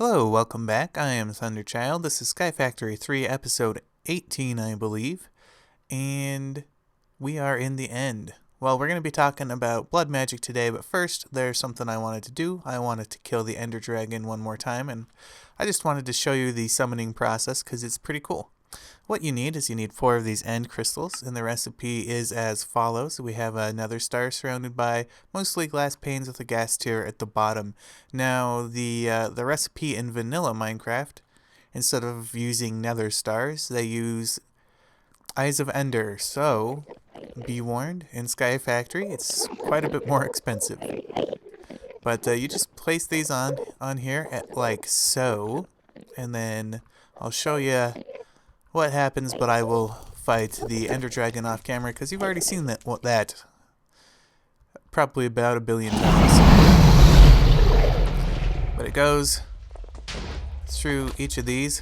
Hello, welcome back. I am Thunderchild. This is Sky Factory 3, episode 18, I believe. And we are in the end. Well, we're going to be talking about blood magic today, but first, there's something I wanted to do. I wanted to kill the Ender Dragon one more time, and I just wanted to show you the summoning process because it's pretty cool. What you need is 4 of these end crystals, and the recipe is as follows. We have a nether star surrounded by mostly glass panes with a gas tier at the bottom. Now, the recipe in vanilla Minecraft, instead of using nether stars, they use Eyes of Ender. So, be warned, in Sky Factory, it's quite a bit more expensive. But you just place these on here at like so, and then I'll show you what happens, but I will fight the Ender Dragon off camera because you've already seen that probably about a billion times. But it goes through each of these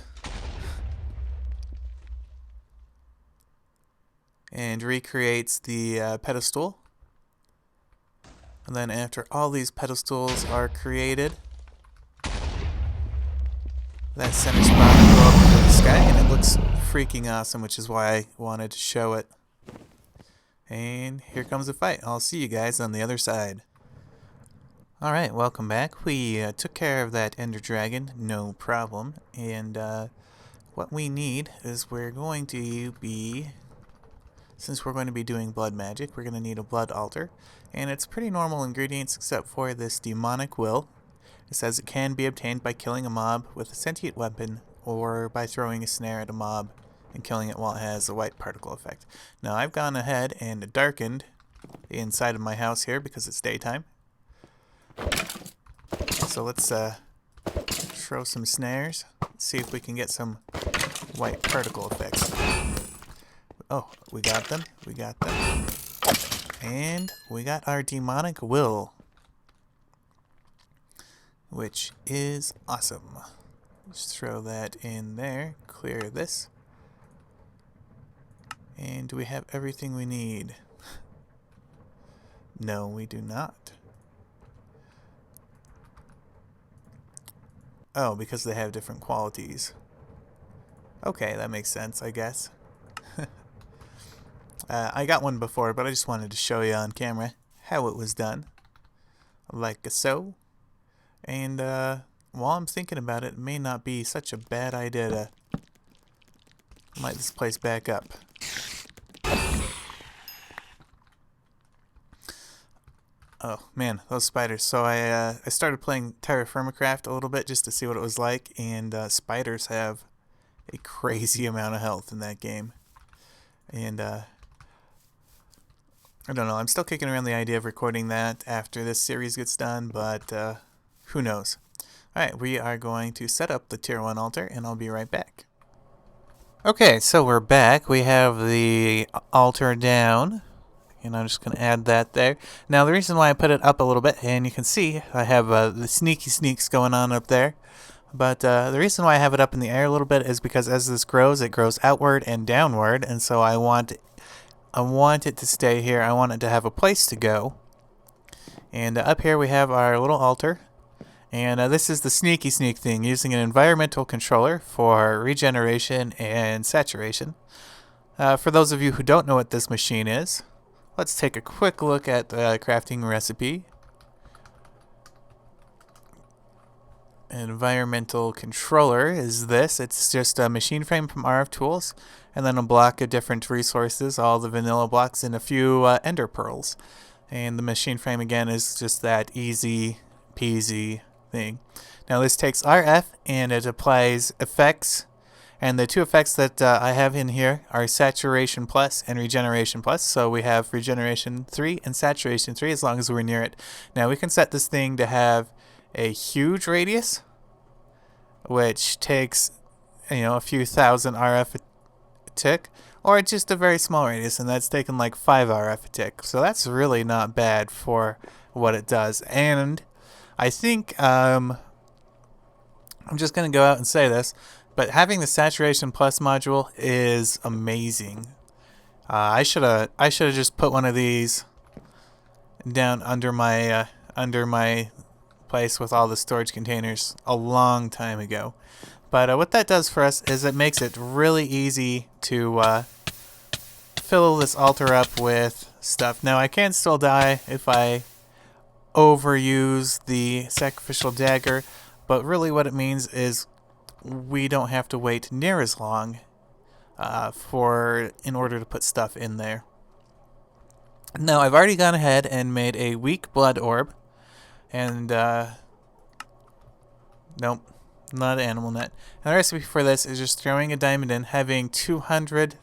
and recreates the pedestal. And then after all these pedestals are created, that center spot will go up into the sky, and it looks freaking awesome, which is why I wanted to show it. And here comes the fight. I'll see you guys on the other side. Alright, welcome back. We took care of that Ender Dragon, no problem. And what we need is since we're going to be doing blood magic, we're going to need a blood altar. And it's pretty normal ingredients except for this demonic will. It says it can be obtained by killing a mob with a sentient weapon or by throwing a snare at a mob and killing it while it has a white particle effect. Now I've gone ahead and darkened the inside of my house here because it's daytime. So let's throw some snares, see if we can get some white particle effects. Oh, we got them. And we got our demonic will, which is awesome. Just throw that in there, clear this. And do we have everything we need? No, we do not. Oh, because they have different qualities. Okay, that makes sense, I guess. I got one before, but I just wanted to show you on camera how it was done. Like so. And while I'm thinking about it, it may not be such a bad idea to light this place back up. Oh man, those spiders. So I started playing Terra Firmacraft a little bit just to see what it was like, and spiders have a crazy amount of health in that game. And I don't know, I'm still kicking around the idea of recording that after this series gets done, but who knows. Alright, we are going to set up the tier 1 altar, and I'll be right back. Okay, so we're back. We have the altar down, and I'm just going to add that there. Now, the reason why I put it up a little bit, and you can see I have the sneaky sneaks going on up there, but the reason why I have it up in the air a little bit is because as this grows, it grows outward and downward, and so I want it to stay here. I want it to have a place to go. And up here we have our little altar. And this is the sneaky sneak thing, using an environmental controller for regeneration and saturation. For those of you who don't know what this machine is, let's take a quick look at the crafting recipe. An environmental controller is this. It's just a machine frame from RF Tools, and then a block of different resources, all the vanilla blocks, and a few ender pearls. And the machine frame again is just that easy peasy thing. Now this takes RF and it applies effects, and the two effects that I have in here are Saturation Plus and Regeneration Plus. So we have Regeneration 3 and Saturation 3 as long as we're near it. Now we can set this thing to have a huge radius, which takes a few thousand RF a tick, or just a very small radius, and that's taken like 5 RF a tick. So that's really not bad for what it does. And I think I'm just going to go out and say this, but having the Saturation Plus module is amazing. I should have just put one of these down under my place with all the storage containers a long time ago. But what that does for us is it makes it really easy to fill this altar up with stuff. Now, I can still die if I overuse the sacrificial dagger, but really what it means is we don't have to wait near as long in order to put stuff in there. Now, I've already gone ahead and made a weak blood orb, and nope, not animal net. And the recipe for this is just throwing a diamond in, having 200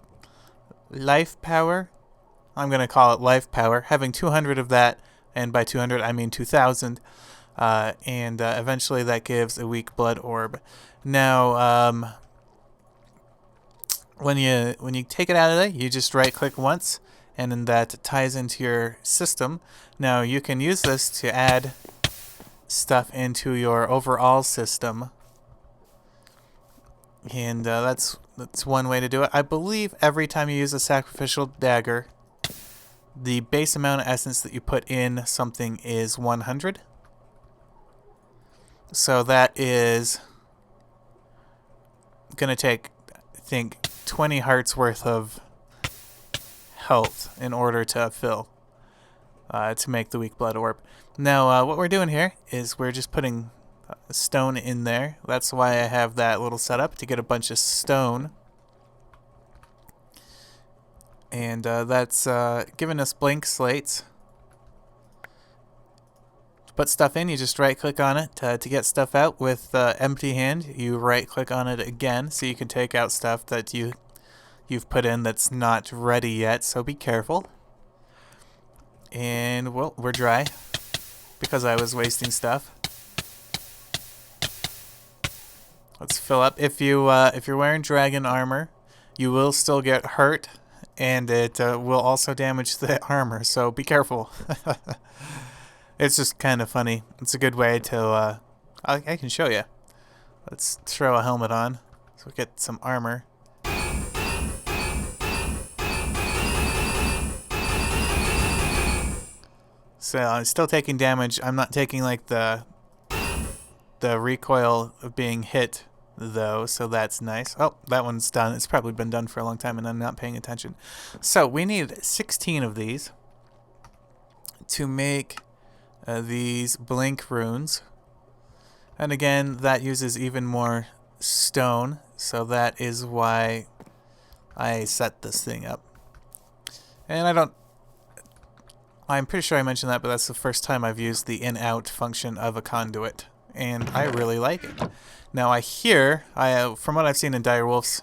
life power. I'm going to call it life power. Having 200 of that, and by 200 I mean 2,000, and eventually that gives a weak blood orb. Now, when you take it out of there, you just right click once, and then that ties into your system. Now you can use this to add stuff into your overall system, and that's one way to do it. I believe every time you use a sacrificial dagger, the base amount of essence that you put in something is 100. So that is going to take, I think, 20 hearts worth of health in order to fill, to make the weak blood orb. Now, what we're doing here is we're just putting stone in there. That's why I have that little setup, to get a bunch of stone. And that's giving us blank slates. To put stuff in, you just right click on it. To get stuff out with empty hand, you right click on it again, so you can take out stuff that you've put in that's not ready yet, so be careful. And well, we're dry because I was wasting stuff. Let's fill up. If you're wearing dragon armor, you will still get hurt, and it will also damage the armor, so be careful. It's just kind of funny. It's a good way to I can show you. Let's throw a helmet on so we get some armor. So I'm still taking damage. I'm not taking like the recoil of being hit though, so that's nice. Oh, that one's done. It's probably been done for a long time and I'm not paying attention. So we need 16 of these to make these blink runes. And again, that uses even more stone, so that is why I set this thing up. And I'm pretty sure I mentioned that, but that's the first time I've used the in-out function of a conduit, and I really like it. Now from what I've seen in Direwolf's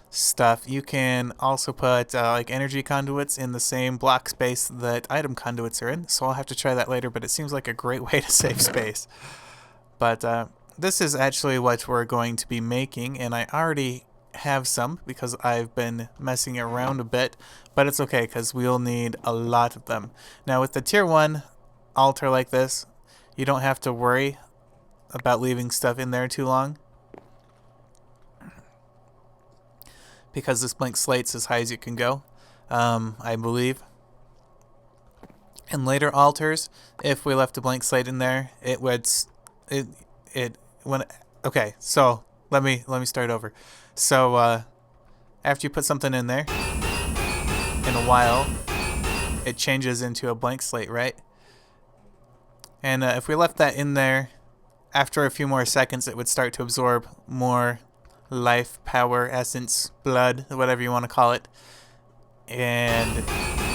stuff, you can also put like energy conduits in the same block space that item conduits are in, so I'll have to try that later, but it seems like a great way to save space. But this is actually what we're going to be making, and I already have some because I've been messing around a bit, but it's okay because we'll need a lot of them. Now with the tier 1 altar like this, you don't have to worry about leaving stuff in there too long, because this blank slate's as high as you can go, I believe. In later altars, if we left a blank slate in there, okay, so let me start over. So after you put something in there, in a while it changes into a blank slate, right? And if we left that in there, after a few more seconds it would start to absorb more life, power, essence, blood, whatever you want to call it, and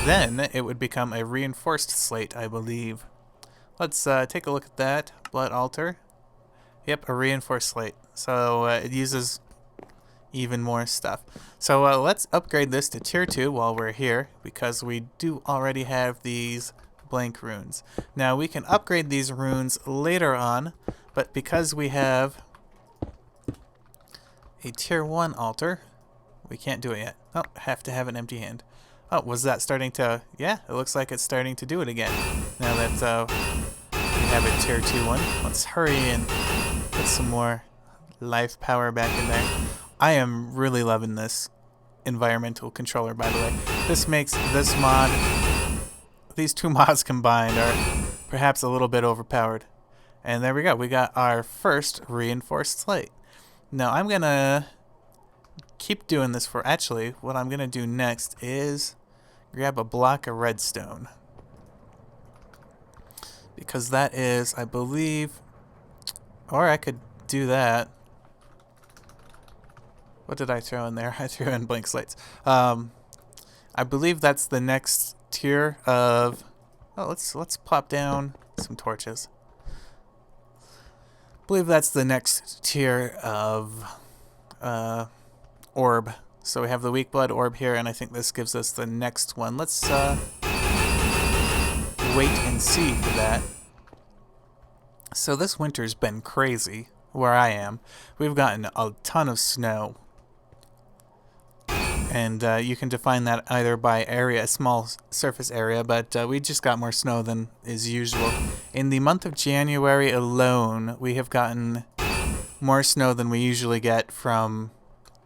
then it would become a reinforced slate, I believe. Let's take a look at that. Blood altar. Yep, a reinforced slate. So it uses even more stuff. So let's upgrade this to tier 2 while we're here, because we do already have these blank runes. Now we can upgrade these runes later on, but because we have a tier 1 altar, we can't do it yet. Oh, have to have an empty hand. Oh, was that starting to... Yeah, it looks like it's starting to do it again. Now that we have a tier 2 one. Let's hurry and put some more life power back in there. I am really loving this environmental controller, by the way. This makes this mod... These two mods combined are perhaps a little bit overpowered. And there we go. We got our first reinforced slate. Now I'm going to keep doing this for... Actually, what I'm going to do next is grab a block of redstone. Because that is, I believe... Or I could do that. What did I throw in there? I threw in blank slates. I believe that's the next tier of... Oh, let's plop down some torches. I believe that's the next tier of orb. So we have the weak blood orb here, and I think this gives us the next one. Let's wait and see for that. So this winter's been crazy where I am. We've gotten a ton of snow. And you can define that either by area, small surface area, but we just got more snow than is usual. In the month of January alone, we have gotten more snow than we usually get from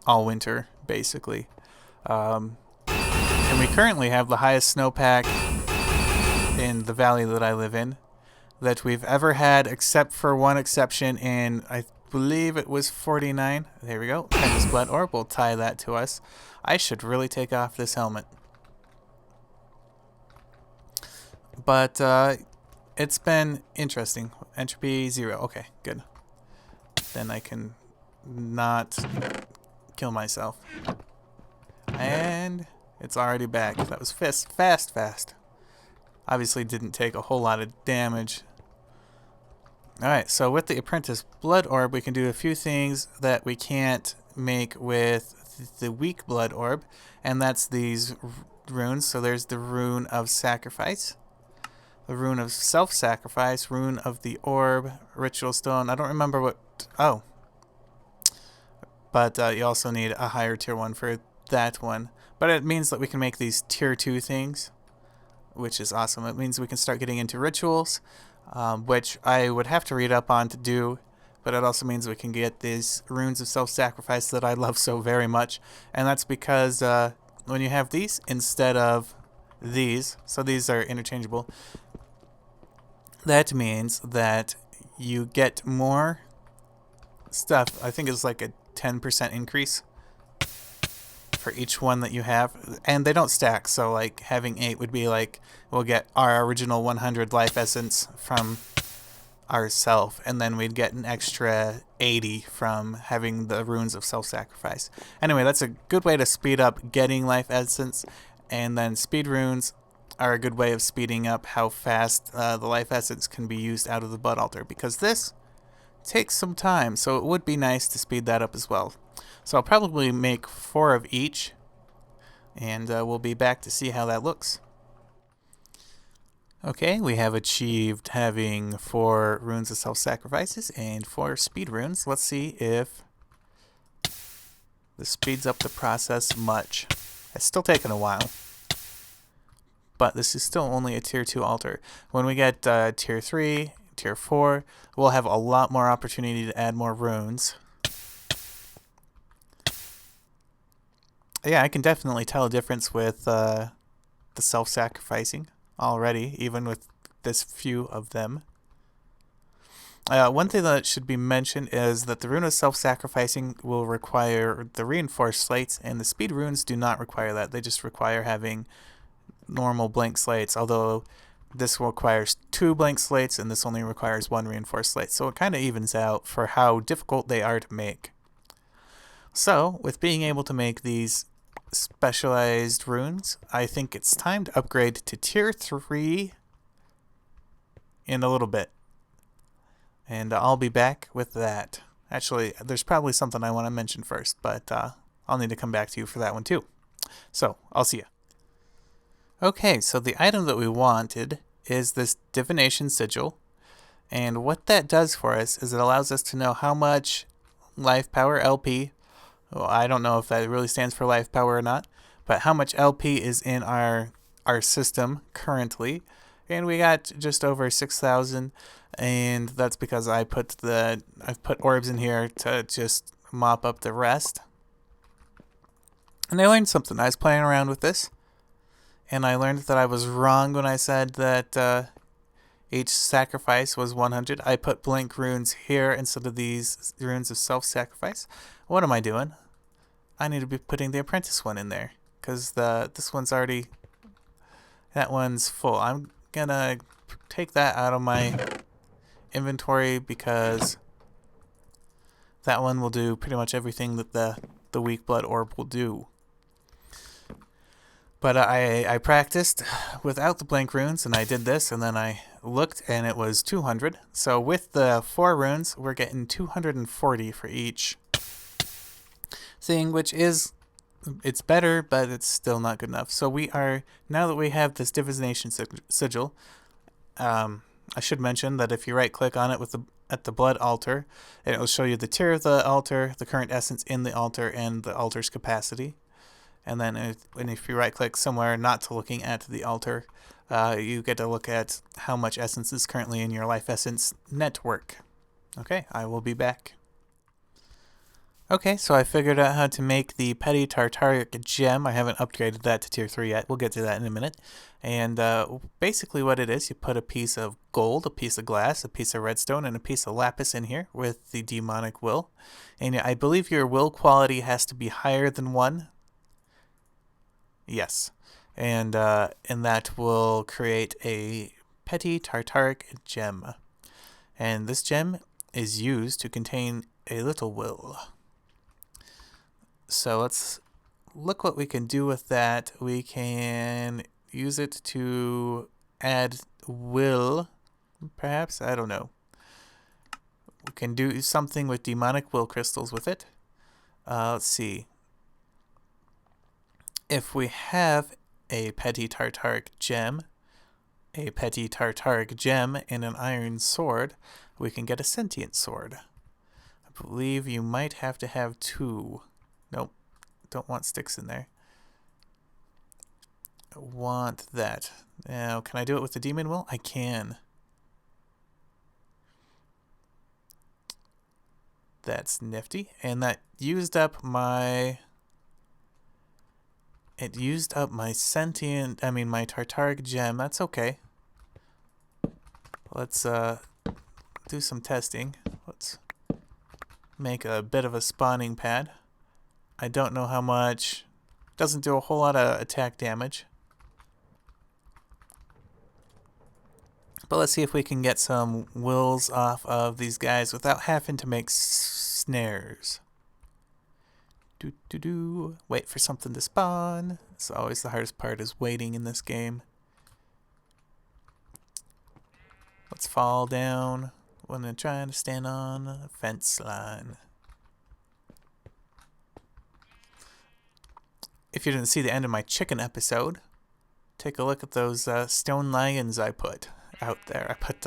all winter, basically. And we currently have the highest snowpack in the valley that I live in that we've ever had, except for one exception in, I believe it was 49. There we go. Prentice Blood Orb will tie that to us. I should really take off this helmet. But it's been interesting. Entropy 0. Okay, good. Then I can not kill myself. And it's already back. That was fast. Obviously didn't take a whole lot of damage. Alright, so with the Apprentice Blood Orb, we can do a few things that we can't make with the weak blood orb, and that's these runes. So there's the rune of sacrifice, the rune of self-sacrifice, rune of the orb, ritual stone. I don't remember what... Oh. But you also need a higher tier one for that one. But it means that we can make these tier 2 things, which is awesome. It means we can start getting into rituals, which I would have to read up on to do. But it also means we can get these runes of self-sacrifice that I love so very much. And that's because when you have these instead of these, so these are interchangeable, that means that you get more stuff. I think it's like a 10% increase for each one that you have. And they don't stack, so like having 8 would be like, we'll get our original 100 life essence from ourself, and then we'd get an extra 80 from having the runes of self-sacrifice. Anyway, that's a good way to speed up getting life essence, and then speed runes are a good way of speeding up how fast the life essence can be used out of the blood altar, because this takes some time, so it would be nice to speed that up as well. So I'll probably make 4 of each, and we'll be back to see how that looks. Okay, we have achieved having 4 runes of self-sacrifices and 4 speed runes. Let's see if this speeds up the process much. It's still taking a while, but this is still only a tier 2 altar. When we get tier 3, tier 4, we'll have a lot more opportunity to add more runes. Yeah, I can definitely tell a difference with the self-sacrificing already, even with this few of them. One thing that should be mentioned is that the rune of self-sacrificing will require the reinforced slates, and the speed runes do not require that. They just require having normal blank slates, although this requires 2 blank slates and this only requires 1 reinforced slate. So it kind of evens out for how difficult they are to make. So, with being able to make these specialized runes, I think it's time to upgrade to tier 3 in a little bit. And I'll be back with that. Actually, there's probably something I want to mention first, but I'll need to come back to you for that one too. So, I'll see you. Okay, so the item that we wanted is this divination sigil. And what that does for us is it allows us to know how much life power LP, well, I don't know if that really stands for life power or not, but how much LP is in our system currently. And we got just over 6,000, and that's because I've put orbs in here to just mop up the rest. And I learned something. I was playing around with this, and I learned that I was wrong when I said that Each sacrifice was 100. I put blank runes here instead of these runes of self-sacrifice. What am I doing? I need to be putting the apprentice one in there, because this one's already... That one's full. I'm gonna take that out of my inventory because that one will do pretty much everything that the weak blood orb will do. But I practiced without the blank runes, and I did this, and then I looked, and it was 200. So with the 4 runes, we're getting 240 for each thing, which is, it's better, but it's still not good enough. So we are, now that we have this divination sigil, I should mention that if you right-click on it at the blood altar, it will show you the tier of the altar, the current essence in the altar, and the altar's capacity. And then if you right-click somewhere not to looking at the altar, you get to look at how much essence is currently in your life essence network. Okay, I will be back. Okay, so I figured out how to make the petty tartaric gem. I haven't upgraded that to tier 3 yet. We'll get to that in a minute. And basically what it is, you put a piece of gold, a piece of glass, a piece of redstone, and a piece of lapis in here with the demonic will. And I believe your will quality has to be higher than 1. Yes. And that will create a petty tartaric gem. And this gem is used to contain a little will. So let's look what we can do with that. We can use it to add will, perhaps? I don't know. We can do something with demonic will crystals with it. Let's see. If we have a petty tartaric gem, and an iron sword, we can get a sentient sword. I believe you might have to have 2. Nope, don't want sticks in there. I want that. Now, can I do it with the demon will? I can. That's nifty. And that used up my... It used up my my tartaric gem. That's okay. Let's do some testing. Let's make a bit of a spawning pad. I don't know how much. Doesn't do a whole lot of attack damage. But let's see if we can get some wills off of these guys without having to make snares. Wait for something to spawn. It's always the hardest part, is waiting in this game. Let's fall down when I'm trying to stand on a fence line. If you didn't see the end of my chicken episode, take a look at those stone lions I put out there. I put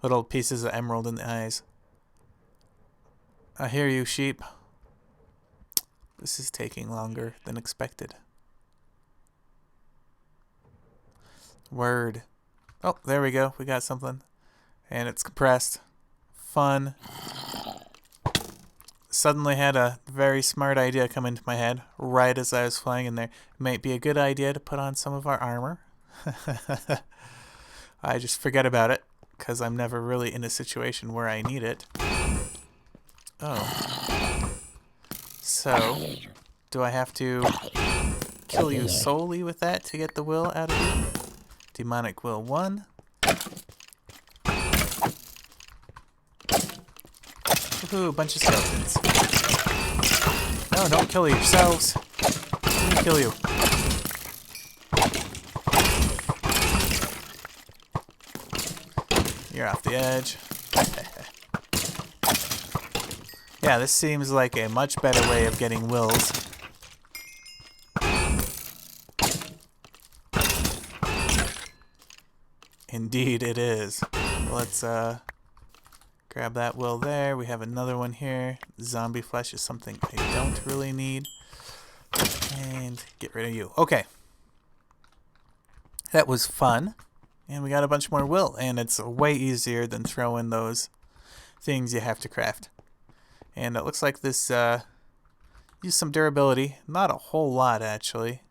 little pieces of emerald in the eyes. I hear you, sheep. This is taking longer than expected. Word. Oh, there we go. We got something. And it's compressed. Fun. Suddenly had a very smart idea come into my head right as I was flying in there. It might be a good idea to put on some of our armor. I just forget about it because I'm never really in a situation where I need it. Oh. So, do I have to kill you solely with that to get the will out of you? Demonic will 1. Woohoo, bunch of skeletons. No, don't kill yourselves. Let me kill you. You're off the edge. Yeah, this seems like a much better way of getting wills. Indeed it is. Let's grab that will there. We have another one here. Zombie flesh is something I don't really need. And get rid of you. Okay. That was fun. And we got a bunch more will. And it's way easier than throwing those things you have to craft. And it looks like this used some durability. Not a whole lot, actually.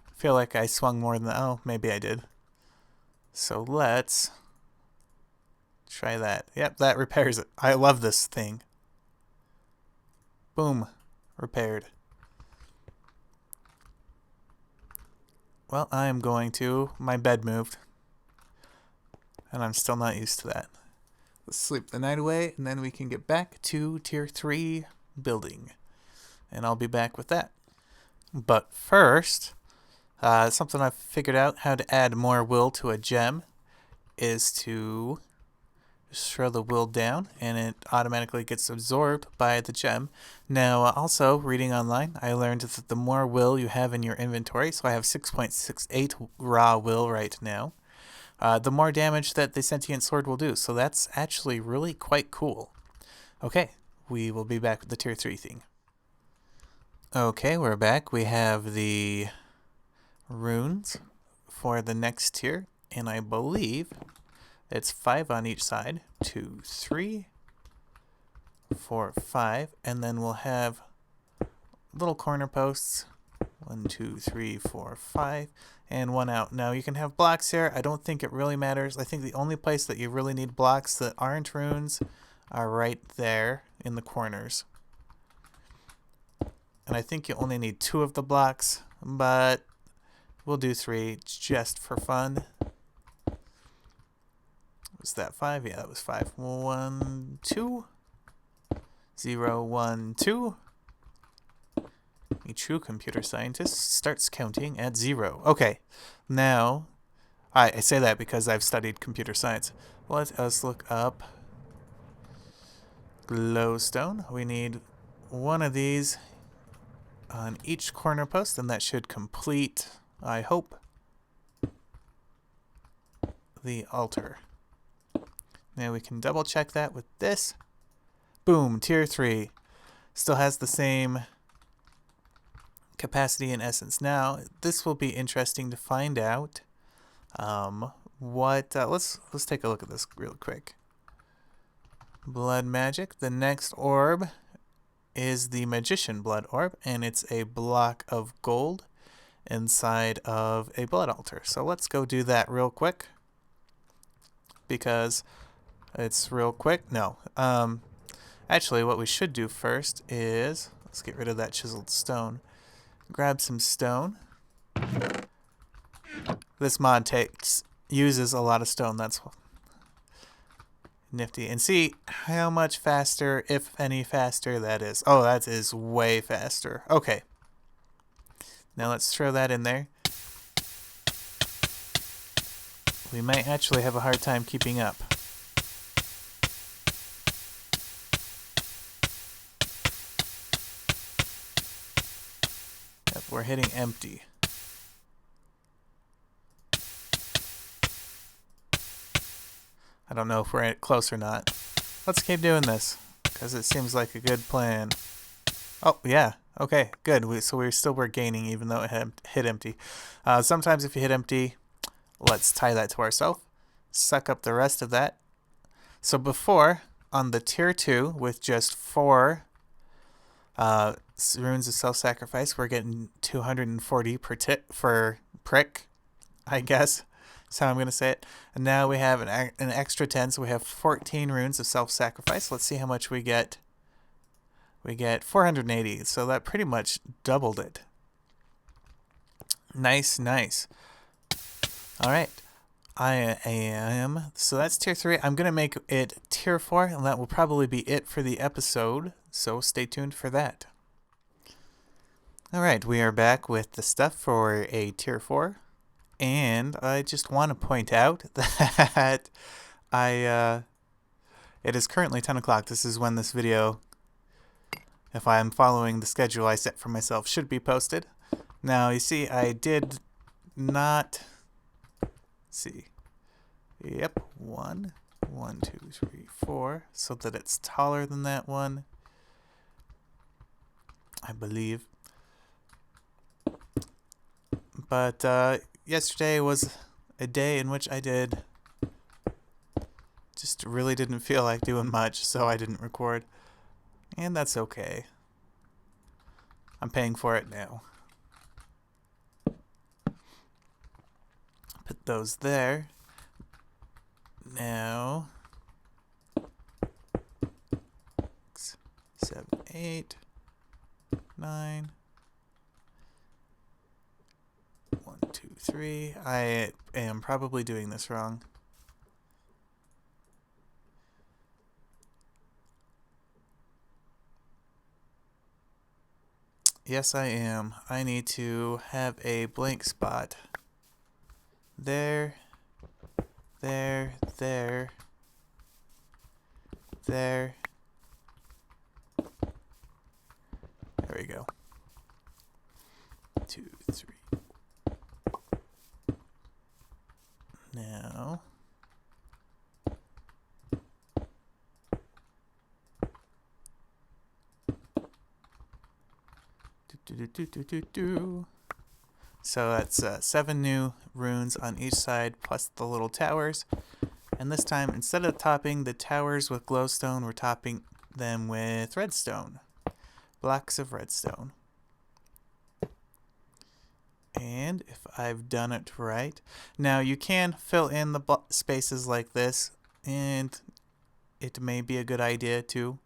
I feel like I swung more than... Oh, maybe I did. So let's Try that. Yep, that repairs it. I love this thing. Boom. Repaired. Well, I am going to... My bed moved. And I'm still not used to that. Let's sleep the night away, and then we can get back to Tier 3 building. And I'll be back with that. But first, something I've figured out how to add more will to a gem is to just throw the will down, and it automatically gets absorbed by the gem. Now, also, reading online, I learned that the more will you have in your inventory, so I have 6.68 raw will right now, the more damage that the sentient sword will do. So that's actually really quite cool. Okay, we will be back with the Tier 3 thing. Okay, we're back. We have the runes for the next tier, and I believe it's 5 on each side. 2, 3, 4, 5, and then we'll have little corner posts. 1, 2, 3, 4, 5, and 1 out. Now you can have blocks here. I don't think it really matters. I think the only place that you really need blocks that aren't runes are right there in the corners. And I think you only need 2 of the blocks, but we'll do 3 just for fun. Was that 5? Yeah, that was 5. 1, 2. 0, 1, 2. A true computer scientist starts counting at 0. Okay, now, I say that because I've studied computer science. Let us look up glowstone. We need 1 of these on each corner post, and that should complete, I hope, the altar. Now we can double check that with this. Boom, Tier 3. Still has the same capacity and essence. Now, this will be interesting to find out let's take a look at this real quick. Blood magic. The next orb is the magician blood orb, and it's a block of gold inside of a blood altar. So let's go do that real quick because it's real quick. No, actually what we should do first is let's get rid of that chiseled stone. Grab some stone. This mod uses a lot of stone. That's nifty. And see how much faster, if any faster, that is. Oh, that is way faster. Okay. Now let's throw that in there. We might actually have a hard time keeping up. Yep, we're hitting empty. I don't know if we're close or not. Let's keep doing this, because it seems like a good plan. Oh, yeah. Okay, good. So we're gaining even though it hit empty. Sometimes if you hit empty, let's tie that to ourselves. Suck up the rest of that. So before, on the Tier 2, with just 4 runes of self-sacrifice, we're getting 240 per prick, I guess. That's how I'm going to say it. And now we have an extra 10, so we have 14 runes of self-sacrifice. Let's see how much we get. We get 480, so that pretty much doubled it. Nice, nice. All right. So that's Tier 3. I'm going to make it Tier 4, and that will probably be it for the episode, so stay tuned for that. All right, we are back with the stuff for a Tier 4. And I just want to point out that it is currently 10 o'clock. This is when this video, if I am following the schedule I set for myself, should be posted. Now, you see, I did not see. Yep, 1, 2, 3, 4, so that it's taller than that one, I believe. But, yesterday was a day in which I just really didn't feel like doing much, so I didn't record. And that's okay. I'm paying for it now. Put those there. Now, 7, 8, 9. 1, 2, 3. I am probably doing this wrong. Yes, I am. I need to have a blank spot. There, there, there, there. There we go. 2, 3. Now. So that's 7 new runes on each side plus the little towers. And this time, instead of topping the towers with glowstone, we're topping them with redstone. Blocks of redstone. And if I've done it right. Now you can fill in the spaces like this, and it may be a good idea too.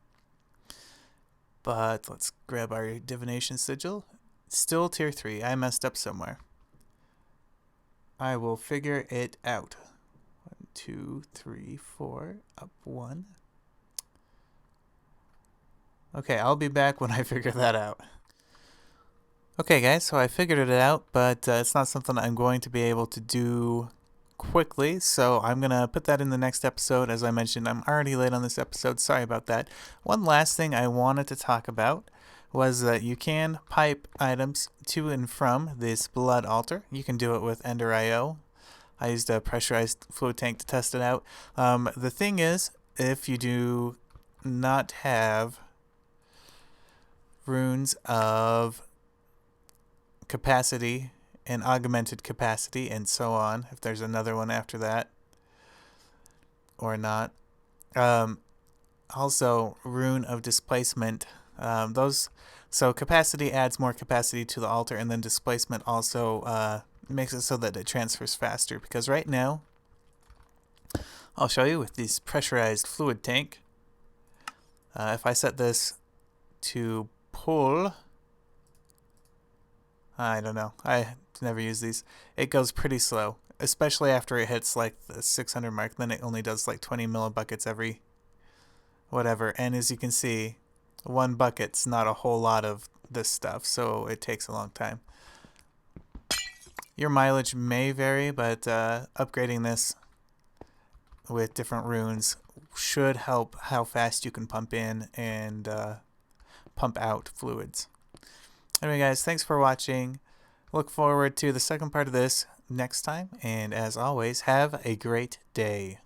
But let's grab our divination sigil. Still tier 3. I messed up somewhere. I will figure it out. 1, 2, 3, 4. Up 1. Okay, I'll be back when I figure that out. Okay guys, so I figured it out, but it's not something I'm going to be able to do quickly, so I'm going to put that in the next episode. As I mentioned, I'm already late on this episode. Sorry about that. One last thing I wanted to talk about was that you can pipe items to and from this blood altar. You can do it with Ender IO. I used a pressurized fluid tank to test it out. The thing is, if you do not have runes of capacity and augmented capacity and so on, if there's another one after that or not, also rune of displacement, so capacity adds more capacity to the altar, and then displacement also makes it so that it transfers faster, because right now I'll show you with this pressurized fluid tank. If I set this to pull, I don't know. I never use these. It goes pretty slow, especially after it hits like the 600 mark. Then it only does like 20 millibuckets every whatever. And as you can see, 1 bucket's not a whole lot of this stuff, so it takes a long time. Your mileage may vary, but upgrading this with different runes should help how fast you can pump in and pump out fluids. Anyway guys, thanks for watching. Look forward to the second part of this next time, and as always, have a great day.